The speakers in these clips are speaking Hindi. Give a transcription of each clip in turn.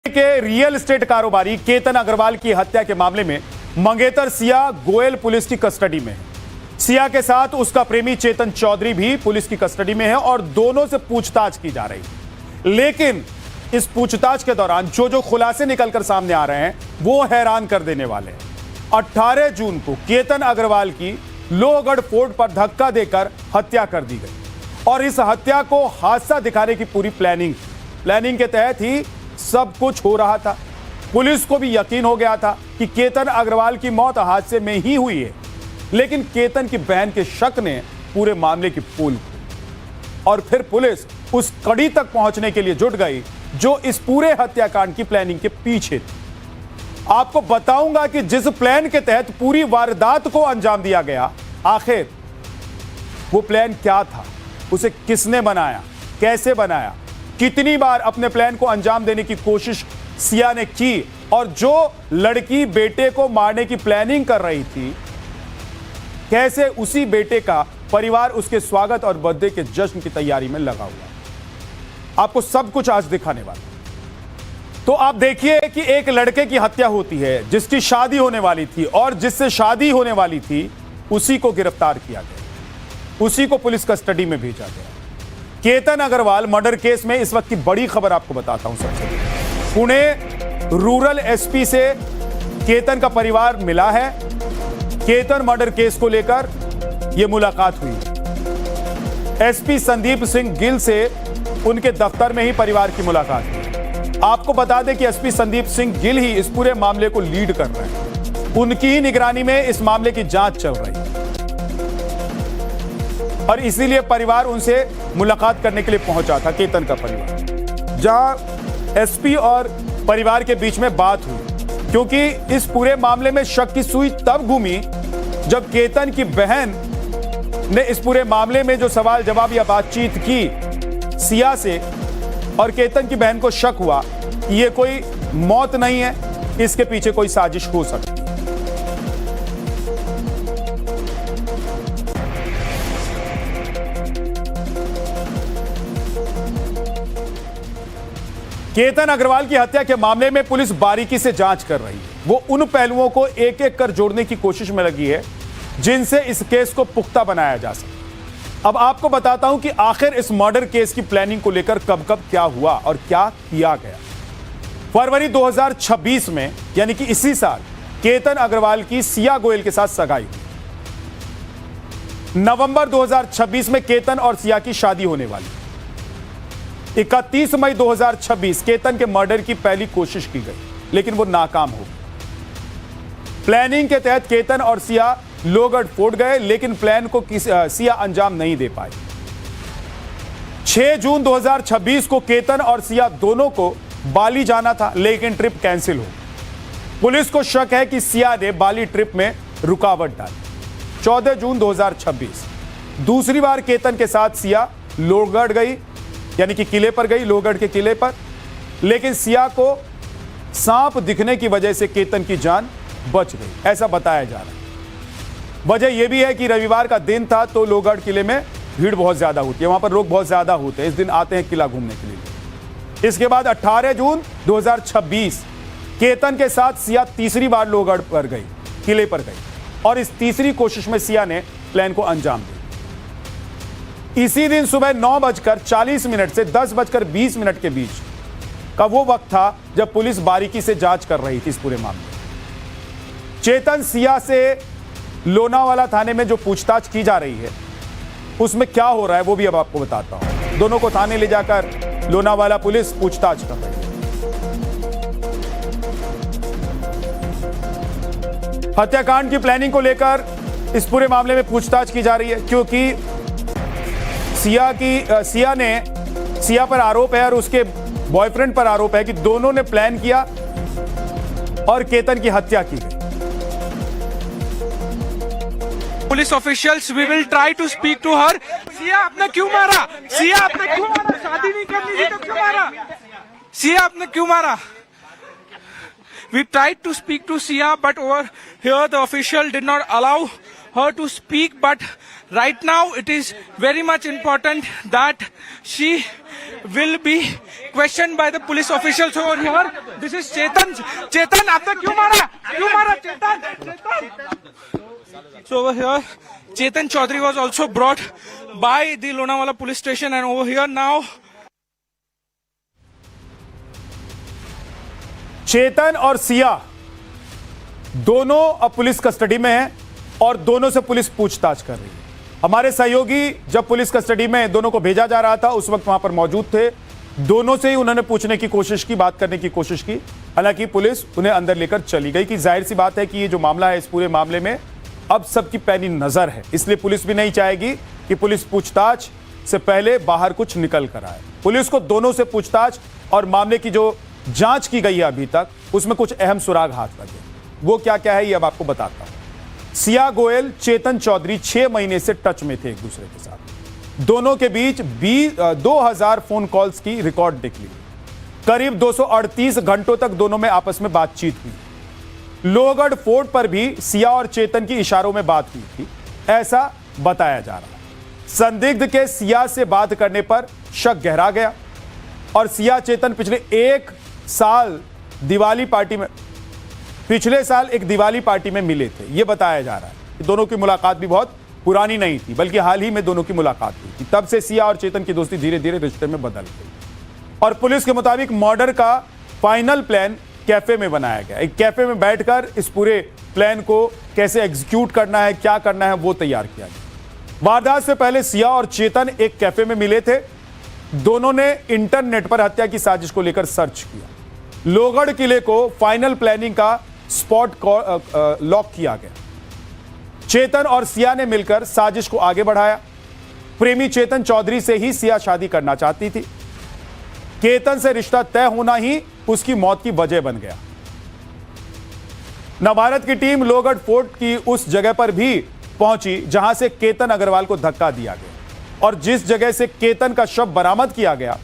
के रियल एस्टेट कारोबारी केतन अग्रवाल की हत्या के मामले में मंगेतर सिया गोयल पुलिस की कस्टडी में है। सिया के साथ उसका प्रेमी चेतन चौधरी भी पुलिस की कस्टडी में है और दोनों से पूछताछ की जा रही है। लेकिन इस पूछताछ के दौरान जो खुलासे निकलकर सामने आ रहे हैं वो हैरान कर देने वाले हैं। 18 जून को केतन अग्रवाल की लोहगढ़ फोर्ट पर धक्का देकर हत्या कर दी गई और इस हत्या को हादसा दिखाने की पूरी प्लानिंग के तहत ही सब कुछ हो रहा था। पुलिस को भी यकीन हो गया था कि केतन अग्रवाल की मौत हादसे में ही हुई है, लेकिन केतन की बहन के शक ने पूरे मामले की पोल खोली और फिर पुलिस उस कड़ी तक पहुंचने के लिए जुट गई जो इस पूरे हत्याकांड की प्लानिंग के पीछे थी। आपको बताऊंगा कि जिस प्लान के तहत पूरी वारदात को अंजाम दिया गया, आखिर वो प्लान क्या था, उसे किसने बनाया, कैसे बनाया, कितनी बार अपने प्लान को अंजाम देने की कोशिश सिया ने की और जो लड़की बेटे को मारने की प्लानिंग कर रही थी, कैसे उसी बेटे का परिवार उसके स्वागत और बर्थडे के जश्न की तैयारी में लगा हुआ। आपको सब कुछ आज दिखाने वाला। तो आप देखिए कि एक लड़के की हत्या होती है जिसकी शादी होने वाली थी और जिससे शादी होने वाली थी उसी को गिरफ्तार किया गया, उसी को पुलिस कस्टडी में भेजा गया। केतन अग्रवाल मर्डर केस में इस वक्त की बड़ी खबर आपको बताता हूं। सबसे पुणे रूरल एसपी से केतन का परिवार मिला है। केतन मर्डर केस को लेकर यह मुलाकात हुई। एसपी संदीप सिंह गिल से उनके दफ्तर में ही परिवार की मुलाकात हुई। आपको बता दें कि एसपी संदीप सिंह गिल ही इस पूरे मामले को लीड कर रहे हैं। उनकी ही निगरानी में इस मामले की जांच चल रही है और इसीलिए परिवार उनसे मुलाकात करने के लिए पहुंचा था। केतन का परिवार, जहां एसपी और परिवार के बीच में बात हुई, क्योंकि इस पूरे मामले में शक की सुई तब घूमी जब केतन की बहन ने इस पूरे मामले में जो सवाल जवाब या बातचीत की सिया से, और केतन की बहन को शक हुआ कि ये कोई मौत नहीं है, इसके पीछे कोई साजिश हो सकती है। केतन अग्रवाल की हत्या के मामले में पुलिस बारीकी से जांच कर रही है। वो उन पहलुओं को एक एक कर जोड़ने की कोशिश में लगी है जिनसे इस केस को पुख्ता बनाया जा सके। अब आपको बताता हूं कि आखिर इस मर्डर केस की प्लानिंग को लेकर कब कब क्या हुआ और क्या किया गया। फरवरी 2026 में, यानी कि इसी साल, केतन अग्रवाल की सिया गोयल के साथ सगाई हुई। नवंबर 2026 में केतन और सिया की शादी होने वाली। 31 मई 2026 केतन के मर्डर की पहली कोशिश की गई, लेकिन वो नाकाम हो गई। प्लानिंग के तहत केतन और सिया लोहगढ़ फोर्ट गए, लेकिन प्लान को सिया अंजाम नहीं दे पाई। 6 जून 2026 को केतन और सिया दोनों को बाली जाना था, लेकिन ट्रिप कैंसिल हो। पुलिस को शक है कि सिया ने बाली ट्रिप में रुकावट डाली। 14 जून 2026 दूसरी बार केतन के साथ सिया लोहगढ़ गई, यानी कि किले पर गई, लोहगढ़ के किले पर, लेकिन सिया को सांप दिखने की वजह से केतन की जान बच गई, ऐसा बताया जा रहा है। वजह यह भी है कि रविवार का दिन था तो लोहगढ़ किले में भीड़ बहुत ज्यादा होती है, वहां पर लोग बहुत ज्यादा होते हैं, इस दिन आते हैं किला घूमने के लिए। इसके बाद 18 जून 2026 केतन के साथ सिया तीसरी बार लोहगढ़ पर गई, किले पर गई, और इस तीसरी कोशिश में सिया ने प्लान को अंजाम दिया। इसी दिन सुबह 9:40 से 10:20 के बीच का वो वक्त था जब पुलिस बारीकी से जांच कर रही थी इस पूरे मामले। चेतन सिया से लोनावाला थाने में जो पूछताछ की जा रही है उसमें क्या हो रहा है वो भी अब आपको बताता हूं। दोनों को थाने ले जाकर लोनावाला पुलिस पूछताछ कर रही है। हत्याकांड की प्लानिंग को लेकर इस पूरे मामले में पूछताछ की जा रही है, क्योंकि सिया पर आरोप है और उसके बॉयफ्रेंड पर आरोप है कि दोनों ने प्लान किया और केतन की हत्या की गई। Police officials, we will try to speak to her. Siya आपने क्यों मारा? सिया आपने क्यों मारा? शादी नहीं करनी थी तो क्यों मारा? सिया आपने क्यों मारा? We tried to speak to Sia, but over here the official did not allow her to speak. But right now it is very much important that she will be questioned by the police officials over here. This is Chetan. Chetan, आपने क्यों मारा? Chetan. So over here, Chetan Chaudhary was also brought by the Lonavala police station, and over here now. चेतन और सिया दोनों अब पुलिस कस्टडी में हैं और दोनों से पुलिस पूछताछ कर रही है। हमारे सहयोगी जब पुलिस कस्टडी में दोनों को भेजा जा रहा था उस वक्त वहां पर मौजूद थे। दोनों से ही उन्होंने पूछने की कोशिश की, बात करने की कोशिश की। हालांकि पुलिस उन्हें अंदर लेकर चली गई कि जाहिर सी बात है कि ये जो मामला है, इस पूरे मामले में अब सबकी पैनी नजर है, इसलिए पुलिस भी नहीं चाहेगी कि पुलिस पूछताछ से पहले बाहर कुछ निकल कर आए। पुलिस को दोनों से पूछताछ और मामले की जो जांच की गई है अभी तक, उसमें कुछ अहम सुराग हाथ लगे। वो क्या क्या है ये अब आपको बताता हूं। सिया गोयल, चेतन चौधरी 6 महीने से टच में थे एक दूसरे के साथ। दोनों के बीच 2000 फोन कॉल्स की रिकॉर्ड निकली। करीब 238 घंटों तक दोनों में आपस में बातचीत हुई। लोहगढ़ फोर्ट पर भी सिया और चेतन की इशारों में बात हुई थी, ऐसा बताया जा रहा है। संदिग्ध के सिया से बात करने पर शक गहरा गया और सिया चेतन पिछले साल एक दिवाली पार्टी में मिले थे। यह बताया जा रहा है कि दोनों की मुलाकात भी बहुत पुरानी नहीं थी, बल्कि हाल ही में दोनों की मुलाकात हुई थी। तब से सिया और चेतन की दोस्ती धीरे धीरे रिश्ते में बदल गई और पुलिस के मुताबिक मर्डर का फाइनल प्लान कैफे में बनाया गया। एक कैफे में बैठकर इस पूरे प्लान को कैसे एग्जीक्यूट करना है, क्या करना है, वो तैयार किया गया। वारदात से पहले सिया और चेतन एक कैफे में मिले थे। दोनों ने इंटरनेट पर हत्या की साजिश को लेकर सर्च किया। लोहगढ़ किले को फाइनल प्लानिंग का स्पॉट लॉक किया गया। चेतन और सिया ने मिलकर साजिश को आगे बढ़ाया। प्रेमी चेतन चौधरी से ही सिया शादी करना चाहती थी। केतन से रिश्ता तय होना ही उसकी मौत की वजह बन गया। नवभारत की टीम लोहगढ़ फोर्ट की उस जगह पर भी पहुंची जहां से केतन अग्रवाल को धक्का दिया गया और जिस जगह से केतन का शव बरामद किया गया,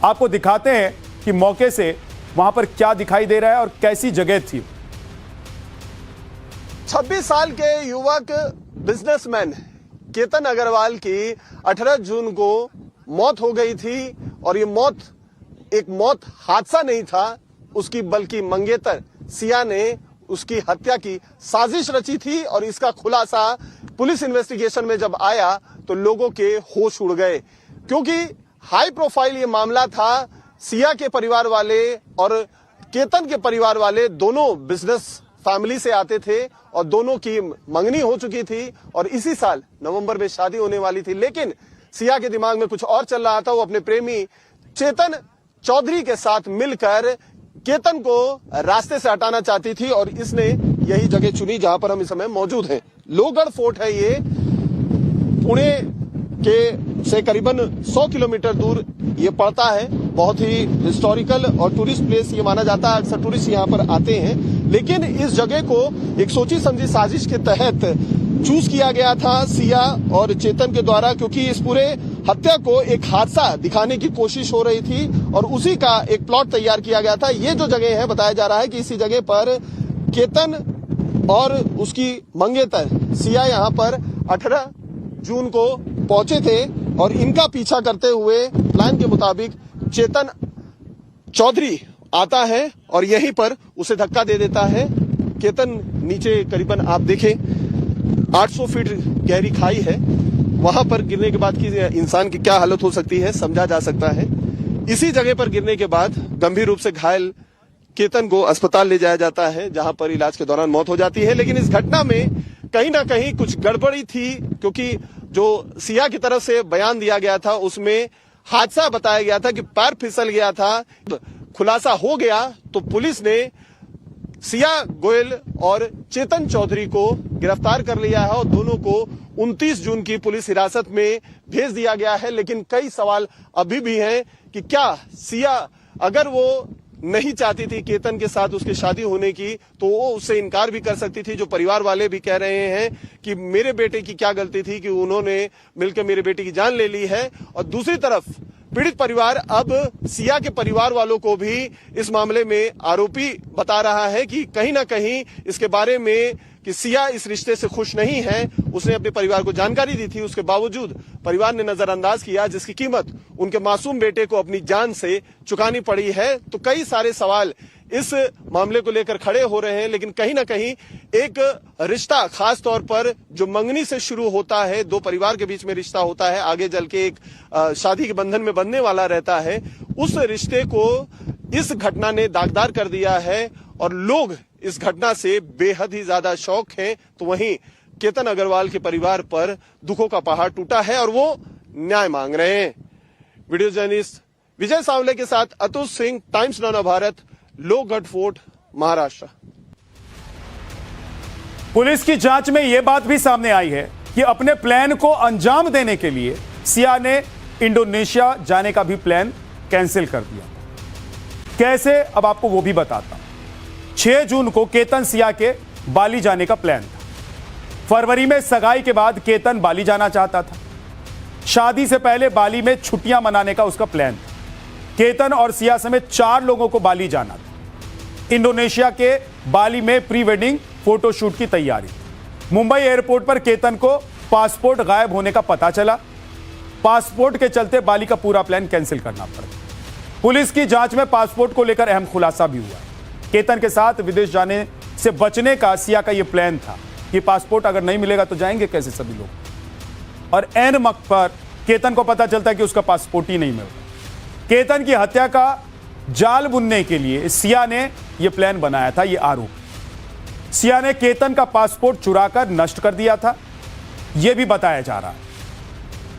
आपको दिखाते हैं कि मौके से वहां पर क्या दिखाई दे रहा है और कैसी जगह थी। 26 साल के युवक बिजनेसमैन केतन अग्रवाल की 18 जून को मौत हो गई थी और ये मौत हादसा नहीं था उसकी, बल्कि मंगेतर सिया ने उसकी हत्या की साजिश रची थी। और इसका खुलासा पुलिस इन्वेस्टिगेशन में जब आया तो लोगों के होश उड़ गए, क्योंकि हाई प्रोफाइल ये मामला था। सिया के परिवार वाले और केतन के परिवार वाले दोनों बिजनेस फैमिली से आते थे और दोनों की मंगनी हो चुकी थी और इसी साल नवंबर में शादी होने वाली थी। लेकिन सिया के दिमाग में कुछ और चल रहा था। वो अपने प्रेमी चेतन चौधरी के साथ मिलकर केतन को रास्ते से हटाना चाहती थी और इसने यही जगह चुनी जहां पर हम इस समय मौजूद हैं। लोहगढ़ फोर्ट है ये, पुणे से करीबन 100 किलोमीटर दूर ये पड़ता है। बहुत ही हिस्टोरिकल और टूरिस्ट प्लेस ये माना जाता है। अक्सर टूरिस्ट यहाँ पर आते हैं, लेकिन इस जगह को एक सोची समझी साजिश के तहत चूज किया गया था सिया और चेतन के द्वारा, क्योंकि इस पूरे हत्या को एक हादसा दिखाने की कोशिश हो रही थी और उसी का एक प्लॉट तैयार किया गया था। ये जो जगह है, बताया जा रहा है कि इसी जगह पर केतन और उसकी मंगेतर सिया यहाँ पर 18 जून को पहुंचे थे और इनका पीछा करते हुए प्लान के मुताबिक चेतन चौधरी आता है और यहीं पर उसे धक्का दे देता है। केतन नीचे करीबन आप देखें 800 फीट गहरी खाई है, वहां पर गिरने के बाद की इंसान की क्या हालत हो सकती है समझा जा सकता है। इसी जगह पर गिरने के बाद गंभीर रूप से घायल केतन को अस्पताल ले जाया जाता है, जहां पर इलाज के दौरान मौत हो जाती है। लेकिन इस घटना में कहीं ना कहीं कुछ गड़बड़ी थी, क्योंकि जो सिया की तरफ से बयान दिया गया था उसमें हादसा बताया गया था कि पैर फिसल गया था। खुलासा हो गया तो पुलिस ने सिया गोयल और चेतन चौधरी को गिरफ्तार कर लिया है और दोनों को 29 जून की पुलिस हिरासत में भेज दिया गया है। लेकिन कई सवाल अभी भी हैं कि क्या सिया, अगर वो नहीं चाहती थी केतन के साथ उसकी शादी होने की, तो वो उससे इनकार भी कर सकती थी। जो परिवार वाले भी कह रहे हैं कि मेरे बेटे की क्या गलती थी कि उन्होंने मिलकर मेरे बेटे की जान ले ली है। और दूसरी तरफ पीड़ित परिवार अब सिया के परिवार वालों को भी इस मामले में आरोपी बता रहा है कि कहीं ना कहीं इसके बारे में कि सिया इस रिश्ते से खुश नहीं है। उसने अपने परिवार को जानकारी दी थी, उसके बावजूद परिवार ने नजरअंदाज किया, जिसकी कीमत उनके मासूम बेटे को अपनी जान से चुकानी पड़ी है। तो कई सारे सवाल इस मामले को लेकर खड़े हो रहे हैं, लेकिन कहीं ना कहीं एक रिश्ता, खास तौर पर जो मंगनी से शुरू होता है, दो परिवार के बीच में रिश्ता होता है, आगे चल के एक शादी के बंधन में बंधने वाला रहता है, उस रिश्ते को इस घटना ने दागदार कर दिया है और लोग इस घटना से बेहद ही ज्यादा शौक हैं। तो वहीं केतन अग्रवाल के परिवार पर दुखों का पहाड़ टूटा है और वो न्याय मांग रहे हैं। वीडियो जर्नलिस्ट विजय सांवले के साथ Atul Singh, Times Now Bharat, Lohagarh fort, Maharashtra. Police की जांच में यह बात भी सामने आई है कि अपने प्लान को अंजाम देने के लिए सिया ने इंडोनेशिया जाने का भी प्लान कैंसिल कर दिया। कैसे, अब आपको वो भी बताता हूं। 6 जून को केतन सिया के बाली जाने का प्लान था। फरवरी में सगाई के बाद केतन बाली जाना चाहता था। शादी से पहले बाली में छुट्टियां मनाने का उसका प्लान था। केतन और सिया समेत 4 लोगों को बाली जाना था। इंडोनेशिया के बाली में प्री वेडिंग फोटोशूट की तैयारी। मुंबई एयरपोर्ट पर केतन को पासपोर्ट गायब होने का पता चला। पासपोर्ट के चलते बाली का पूरा प्लान कैंसिल करना पड़ा। पुलिस की जांच में पासपोर्ट को लेकर अहम खुलासा भी हुआ। केतन के साथ विदेश जाने से बचने का सिया का यह प्लान था कि पासपोर्ट अगर नहीं मिलेगा तो जाएंगे कैसे सभी लोग। और ऐन वक्त पर केतन को पता चलता है कि उसका पासपोर्ट ही नहीं मिल रहा। केतन की हत्या का जाल बुनने के लिए सिया ने यह प्लान बनाया था। यह आरोप, सिया ने केतन का पासपोर्ट चुराकर नष्ट कर दिया था, यह भी बताया जा रहा है।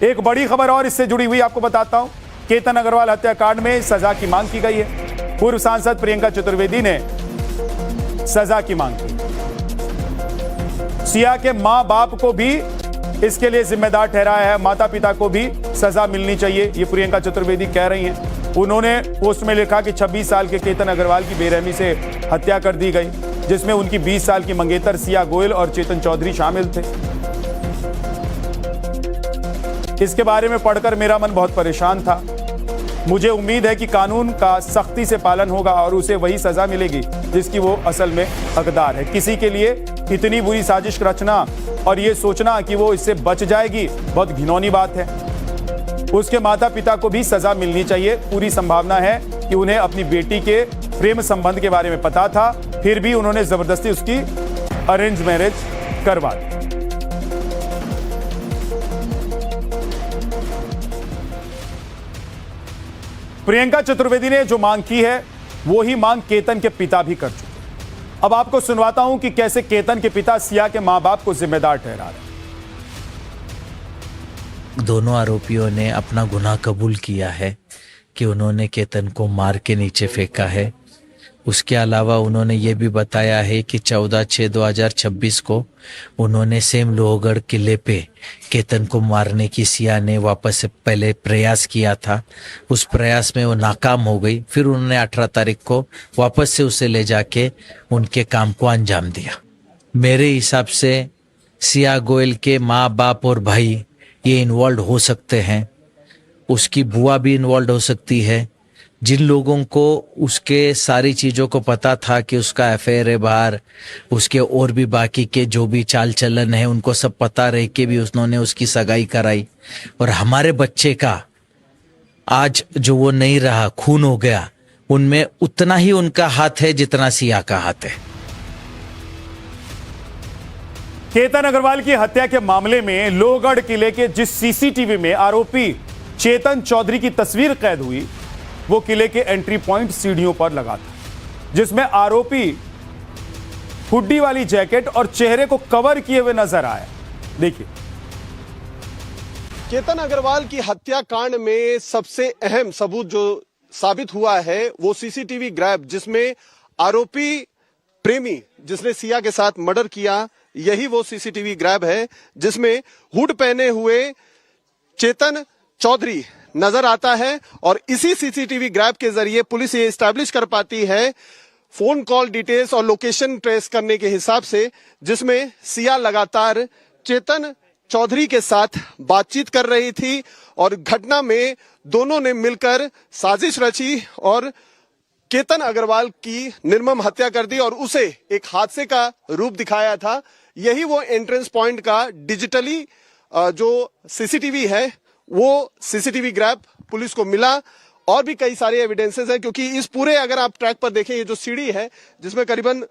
एक बड़ी खबर और इससे जुड़ी हुई आपको बताता हूं। केतन अग्रवाल हत्याकांड में सजा की मांग की गई है। पूर्व सांसद प्रियंका चतुर्वेदी ने सजा की मांग की। सिया के मां बाप को भी इसके लिए जिम्मेदार ठहराया है। माता पिता को भी सजा मिलनी चाहिए, ये प्रियंका चतुर्वेदी कह रही हैं। उन्होंने पोस्ट में लिखा कि 26 साल के केतन अग्रवाल की बेरहमी से हत्या कर दी गई, जिसमें उनकी 20 साल की मंगेतर सिया गोयल और चेतन चौधरी शामिल थे। इसके बारे में पढ़कर मेरा मन बहुत परेशान था। मुझे उम्मीद है कि कानून का सख्ती से पालन होगा और उसे वही सजा मिलेगी जिसकी वो असल में हकदार है। किसी के लिए इतनी बुरी साजिश रचना और ये सोचना कि वो इससे बच जाएगी, बहुत घिनौनी बात है। उसके माता पिता को भी सजा मिलनी चाहिए। पूरी संभावना है कि उन्हें अपनी बेटी के प्रेम संबंध के बारे में पता था, फिर भी उन्होंने जबरदस्ती उसकी अरेंज मैरिज करवा दी। प्रियंका चतुर्वेदी ने जो मांग की है वो ही मांग केतन के पिता भी कर चुके। अब आपको सुनवाता हूं कि कैसे केतन के पिता सिया के मां बाप को जिम्मेदार ठहरा रहे। दोनों आरोपियों ने अपना गुनाह कबूल किया है कि उन्होंने केतन को मार के नीचे फेंका है। उसके अलावा उन्होंने ये भी बताया है कि 14/6/2026 को उन्होंने सेम लोहगढ़ किले पे केतन को मारने की सिया ने वापस से पहले प्रयास किया था। उस प्रयास में वो नाकाम हो गई। फिर उन्होंने 18 तारीख को वापस से उसे ले जाके उनके काम को अंजाम दिया। मेरे हिसाब से सिया गोयल के माँ बाप और भाई ये इन्वॉल्व हो सकते हैं। उसकी बुआ भी इन्वॉल्व हो सकती है। जिन लोगों को उसके सारी चीज़ों को पता था कि उसका अफेयर है बाहर, उसके और भी बाकी के जो भी चाल चलन है उनको सब पता रह के भी उन्होंने उसकी सगाई कराई। और हमारे बच्चे का आज जो वो नहीं रहा, खून हो गया, उनमें उतना ही उनका हाथ है जितना सिया का हाथ है। केतन अग्रवाल की हत्या के मामले में लोहगढ़ किले के जिस सीसीटीवी में आरोपी चेतन चौधरी की तस्वीर कैद हुई वो किले के एंट्री पॉइंट सीढ़ियों पर लगा था, जिसमें आरोपी हुड्डी वाली जैकेट और चेहरे को कवर किए हुए नजर आया। देखिए, केतन अग्रवाल की हत्याकांड में सबसे अहम सबूत जो साबित हुआ है वो सीसीटीवी ग्रैब, जिसमें आरोपी प्रेमी जिसने सिया के साथ मर्डर किया, यही वो सीसीटीवी ग्रैब है जिसमें हुड पहने हुए चेतन चौधरी नजर आता है। और इसी सीसीटीवी ग्रैब के जरिए पुलिस ये एस्टैब्लिश कर पाती है फोन कॉल डिटेल्स और लोकेशन ट्रेस करने के हिसाब से, जिसमें सिया लगातार चेतन चौधरी के साथ बातचीत कर रही थी और घटना में दोनों ने मिलकर साजिश रची और केतन अग्रवाल की निर्मम हत्या कर दी और उसे एक हादसे का रूप दिखाया था। यही वो एंट्रेंस पॉइंट का डिजिटली जो सीसीटीवी है वो सीसीटीवी ग्रैब पुलिस को मिला और भी कई सारे एविडेंसेस हैं, क्योंकि इस पूरे अगर आप ट्रैक पर देखें, ये जो सीढ़ी है जिसमें करीबन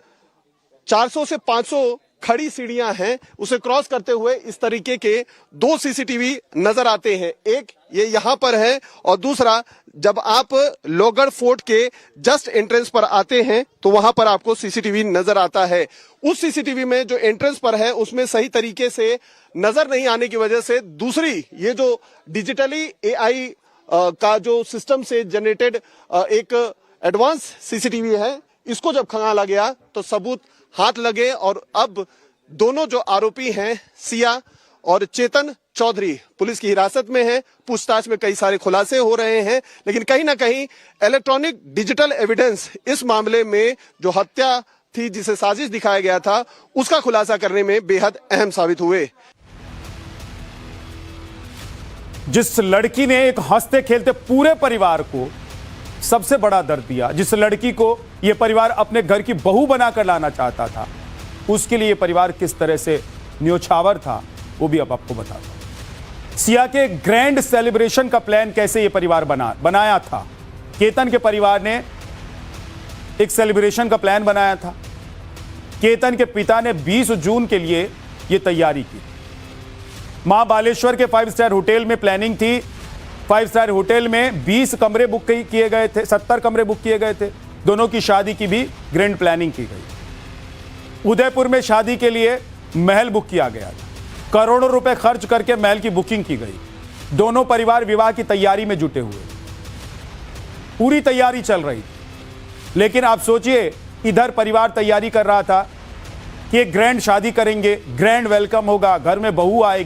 400 से 500 खड़ी सीढ़ियां हैं, उसे क्रॉस करते हुए इस तरीके के 2 सीसीटीवी नजर आते हैं। एक ये यहां पर है और दूसरा जब आप लोहगढ़ फोर्ट के जस्ट एंट्रेंस पर आते हैं तो वहां पर आपको सीसीटीवी नजर आता है। उस सीसीटीवी में जो एंट्रेंस पर है उसमें सही तरीके से नजर नहीं आने की वजह से दूसरी ये जो डिजिटली एआई का जो सिस्टम से जनरेटेड एक एडवांस सीसीटीवी है, इसको जब खंगाला गया तो सबूत हाथ लगे और अब दोनों जो आरोपी हैं सिया और चेतन चौधरी पुलिस की हिरासत में हैं। पूछताछ में कई सारे खुलासे हो रहे हैं, लेकिन कहीं ना कहीं इलेक्ट्रॉनिक डिजिटल एविडेंस इस मामले में जो हत्या थी जिसे साजिश दिखाया गया था उसका खुलासा करने में बेहद अहम साबित हुए। जिस लड़की ने एक हंसते खेलते पूरे परिवार को सबसे बड़ा दर्द दिया, जिस लड़की को यह परिवार अपने घर की बहू बनाकर लाना चाहता था, उसके लिए यह परिवार किस तरह से न्योछावर था वो भी अब आपको बताता हूं। सिया के ग्रैंड सेलिब्रेशन का प्लान कैसे यह परिवार बनाया था। केतन के परिवार ने एक सेलिब्रेशन का प्लान बनाया था। केतन के पिता ने 20 जून के लिए यह तैयारी की। मां बालेश्वर के 5 स्टार होटल में प्लानिंग थी। 5 स्टार होटल में 20 कमरे बुक किए गए थे, 70 कमरे बुक किए गए थे। दोनों की शादी की भी ग्रैंड प्लानिंग की गई। उदयपुर में शादी के लिए महल बुक किया गया था। करोड़ों रुपए खर्च करके महल की बुकिंग की गई। दोनों परिवार विवाह की तैयारी में जुटे हुए, पूरी तैयारी चल रही थी। लेकिन आप सोचिए, इधर परिवार तैयारी कर रहा था कि ग्रैंड शादी करेंगे, ग्रैंड वेलकम होगा, घर में बहू आएगी।